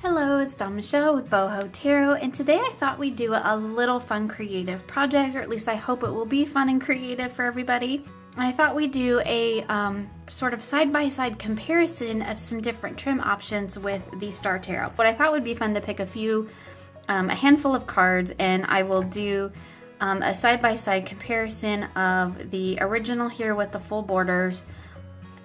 Hello, it's Dawn Michelle with Boho Tarot, and today I thought we'd do a little fun creative project, or at least I hope it will be fun and creative for everybody. I thought we'd do a sort of side-by-side comparison of some different trim options with the Star Tarot. But I thought would be fun to pick a handful of cards, and I will do a side-by-side comparison of the original here with the full borders,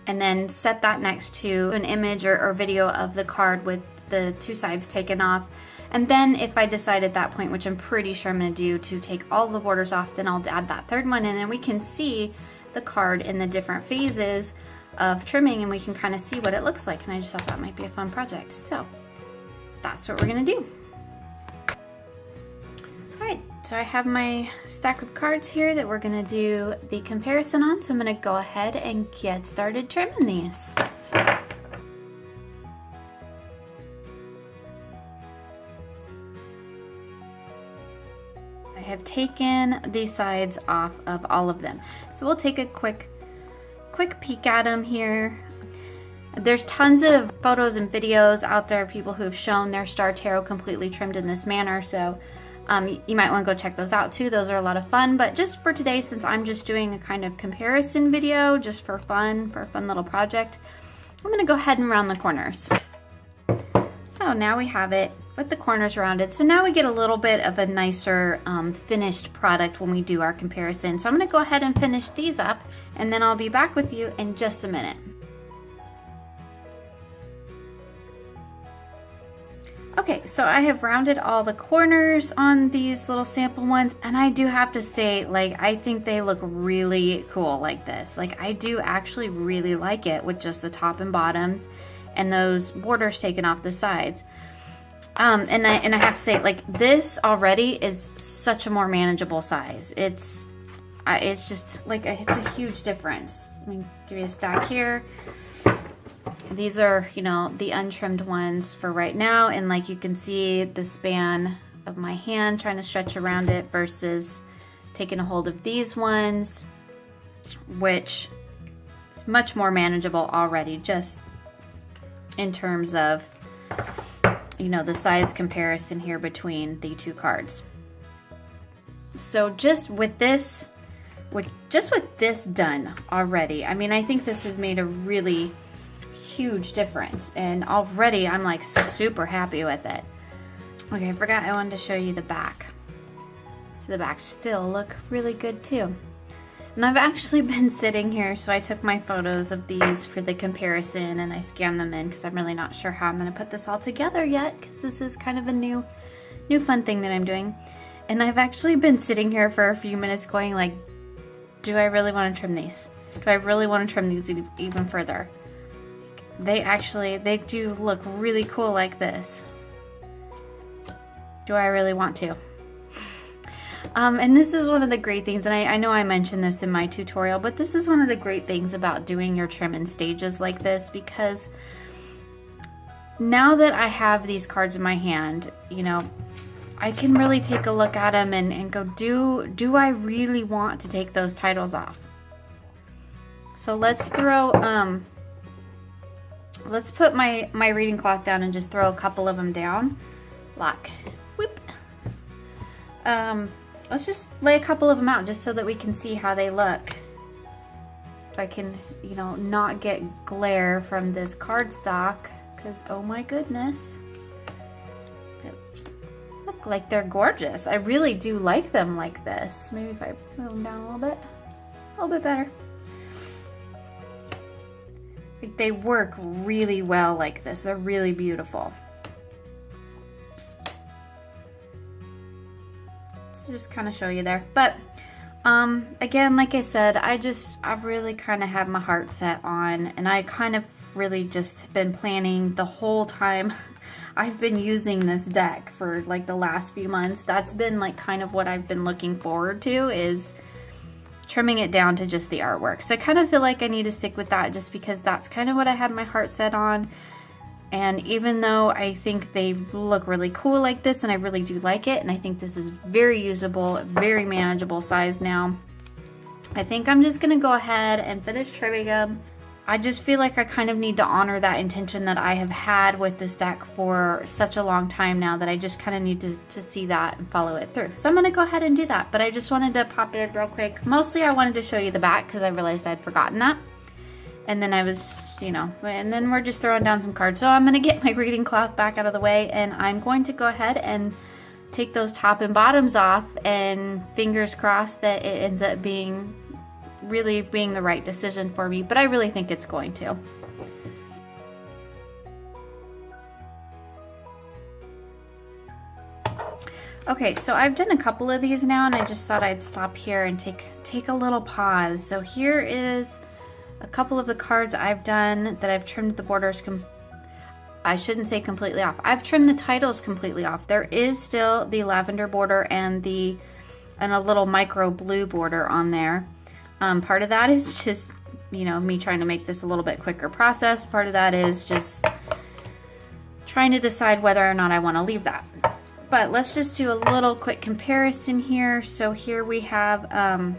and then set that next to an image or video of the card with the two sides taken off. And then if I decide at that point, which I'm pretty sure I'm going to do, to take all the borders off, then I'll add that third one in, and we can see the card in the different phases of trimming, and we can kind of see what it looks like. And I just thought that might be a fun project, so that's what we're going to do. Alright, so I have my stack of cards here that we're going to do the comparison on, so I'm going to go ahead and get started trimming these. I have taken the sides off of all of them. So we'll take a quick peek at them here. There's tons of photos and videos out there of people who've shown their Star Tarot completely trimmed in this manner. So you might want to go check those out too. Those are a lot of fun. But just for today, since I'm just doing a kind of comparison video, just for fun, for a fun little project, I'm going to go ahead and round the corners. So now we have it with the corners rounded. So now we get a little bit of a nicer finished product when we do our comparison. So I'm going to go ahead and finish these up, and then I'll be back with you in just a minute. Okay, so I have rounded all the corners on these little sample ones, and I do have to say, like, I think they look really cool like this. Like, I do actually really like it with just the top and bottoms and those borders taken off the sides. And I have to say, like, this already is such a more manageable size. It's just like it's a huge difference. Let me give you a stack here. These are, you know, the untrimmed ones for right now, and like you can see the span of my hand trying to stretch around it versus taking a hold of these ones, which is much more manageable already, just in terms of, you know, the size comparison here between the two cards. So just with this done already, I mean, I think this has made a really huge difference, and already I'm like super happy with it. Okay, I forgot I wanted to show you the back. So the back still look really good too. And I've actually been sitting here, so I took my photos of these for the comparison and I scanned them in because I'm really not sure how I'm going to put this all together yet, because this is kind of a new fun thing that I'm doing. And I've actually been sitting here for a few minutes going like, do I really want to trim these? Do I really want to trim these even further? They do look really cool like this. Do I really want to? And this is one of the great things, and I know I mentioned this in my tutorial, but this is one of the great things about doing your trim in stages like this, because now that I have these cards in my hand, you know, I can really take a look at them and go, do I really want to take those titles off? So let's put my reading cloth down and just throw a couple of them down. Lock. Whoop. Let's just lay a couple of them out just so that we can see how they look. If I can, you know, not get glare from this cardstock, because oh my goodness, they look like they're gorgeous. I really do like them like this. Maybe if I move them down a little bit better. Like, they work really well like this. They're really beautiful. Just kind of show you there, but again, like I said, I really kind of have my heart set on, and I kind of really just been planning the whole time I've been using this deck for like the last few months. That's been like kind of what I've been looking forward to, is trimming it down to just the artwork. So I kind of feel like I need to stick with that, just because that's kind of what I had my heart set on. And even though I think they look really cool like this, and I really do like it, and I think this is very usable, very manageable size now, I think I'm just going to go ahead and finish trimming them. I just feel like I kind of need to honor that intention that I have had with this deck for such a long time now, that I just kind of need to see that and follow it through. So I'm going to go ahead and do that, but I just wanted to pop in real quick. Mostly I wanted to show you the back because I realized I'd forgotten that. And then I was, you know, and then we're just throwing down some cards. So I'm going to get my reading cloth back out of the way, and I'm going to go ahead and take those top and bottoms off, and fingers crossed that it ends up being the right decision for me, but I really think it's going to. Okay, so I've done a couple of these now, and I just thought I'd stop here and take a little pause. So here is a couple of the cards I've done that I've trimmed the borders I shouldn't say completely off. I've trimmed the titles completely off. There is still the lavender border and a little micro blue border on there. Part of that is just, you know, me trying to make this a little bit quicker process. Part of that is just trying to decide whether or not I want to leave that. But let's just do a little quick comparison here. So here we have,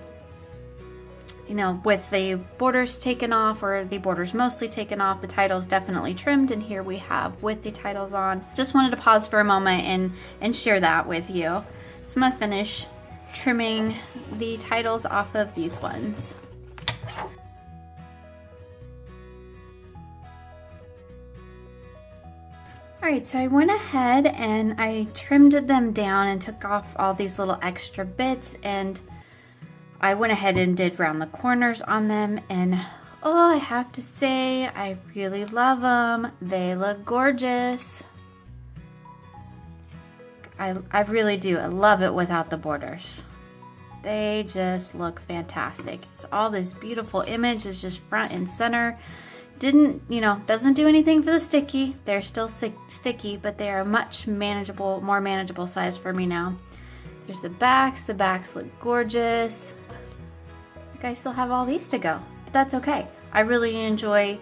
you know, with the borders taken off, or the borders mostly taken off, the titles definitely trimmed, and here we have with the titles on. Just wanted to pause for a moment and share that with you. So I'm gonna finish trimming the titles off of these ones. Alright, so I went ahead and I trimmed them down and took off all these little extra bits, and I went ahead and did round the corners on them, and oh, I have to say, I really love them. They look gorgeous. I really do. I love it without the borders. They just look fantastic. So all this beautiful image is just front and center. Doesn't do anything for the sticky. They're still sticky, but they are much more manageable size for me now. There's the backs. The backs look gorgeous. I think I still have all these to go, but that's okay. I really enjoy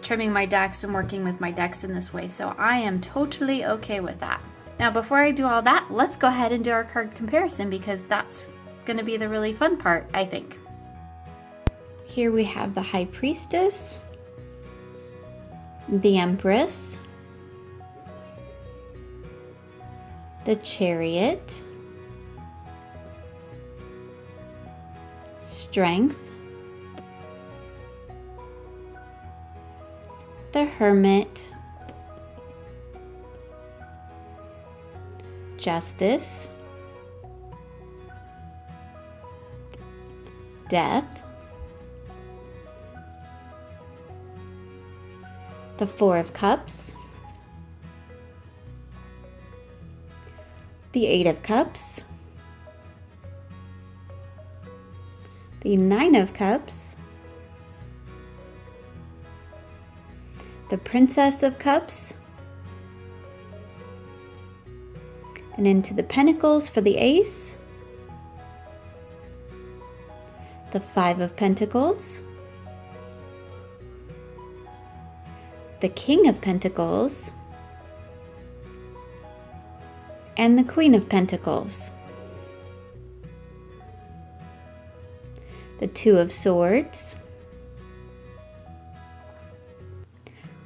trimming my decks and working with my decks in this way, so I am totally okay with that. Now, before I do all that, let's go ahead and do our card comparison, because that's going to be the really fun part, I think. Here we have the High Priestess, the Empress, the Chariot, Strength, the Hermit, Justice, Death, the Four of Cups, the Eight of Cups, the Nine of Cups, the Princess of Cups, and into the Pentacles for the Ace, the Five of Pentacles, the King of Pentacles, and the Queen of Pentacles, the Two of Swords,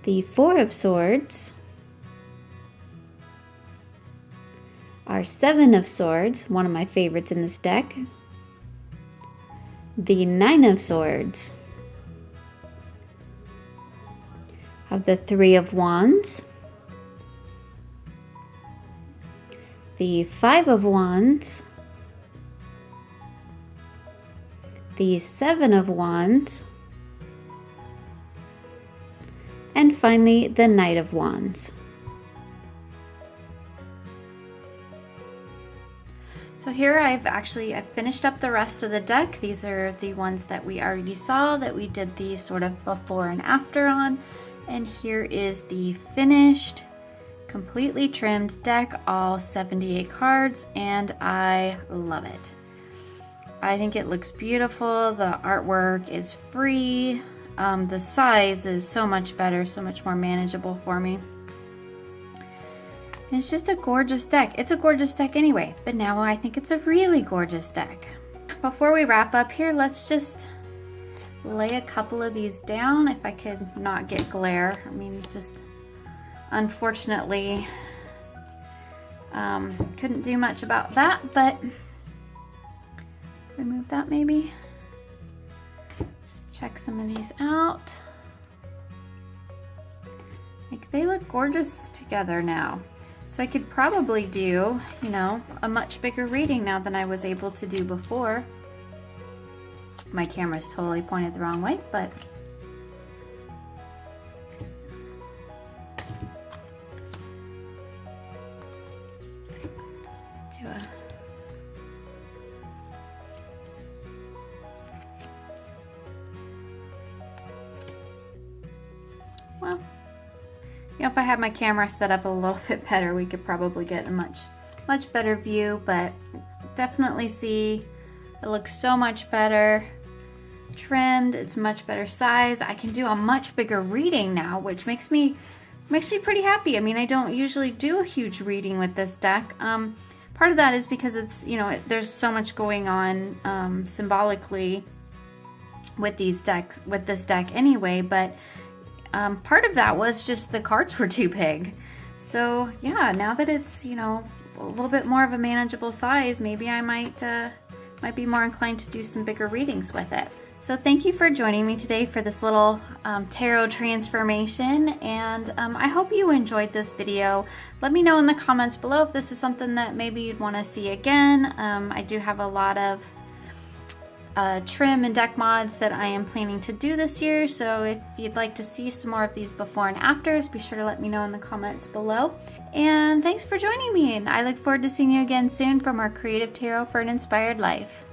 the Four of Swords, our Seven of Swords, one of my favorites in this deck, the Nine of Swords, of the Three of Wands, the Five of Wands, the Seven of Wands, and finally the Knight of Wands. So here I've finished up the rest of the deck. These are the ones that we already saw, that we did the sort of before and after on. And here is the finished, completely trimmed deck, all 78 cards, and I love it. I think it looks beautiful. The artwork is free. The size is so much better, so much more manageable for me. And it's just a gorgeous deck. It's a gorgeous deck anyway, but now I think it's a really gorgeous deck. Before we wrap up here, let's just lay a couple of these down if I could not get glare. I mean, just unfortunately couldn't do much about that, but remove that maybe. Just check some of these out. Like, they look gorgeous together now. So I could probably do, you know, a much bigger reading now than I was able to do before. My camera's totally pointed the wrong way, but do a well. You know, if I had my camera set up a little bit better, we could probably get a much better view, but definitely see it looks so much better trimmed. It's much better size. I can do a much bigger reading now, which makes me pretty happy. I mean, I don't usually do a huge reading with this deck. Part of that is because it's, you know, there's so much going on symbolically with these decks, with this deck anyway, but part of that was just the cards were too big. So yeah, now that it's, you know, a little bit more of a manageable size, maybe I might be more inclined to do some bigger readings with it. So thank you for joining me today for this little tarot transformation, and I hope you enjoyed this video. Let me know in the comments below if this is something that maybe you'd want to see again. I do have a lot of trim and deck mods that I am planning to do this year, so if you'd like to see some more of these before and afters, be sure to let me know in the comments below. And thanks for joining me, and I look forward to seeing you again soon for more creative tarot for an inspired life.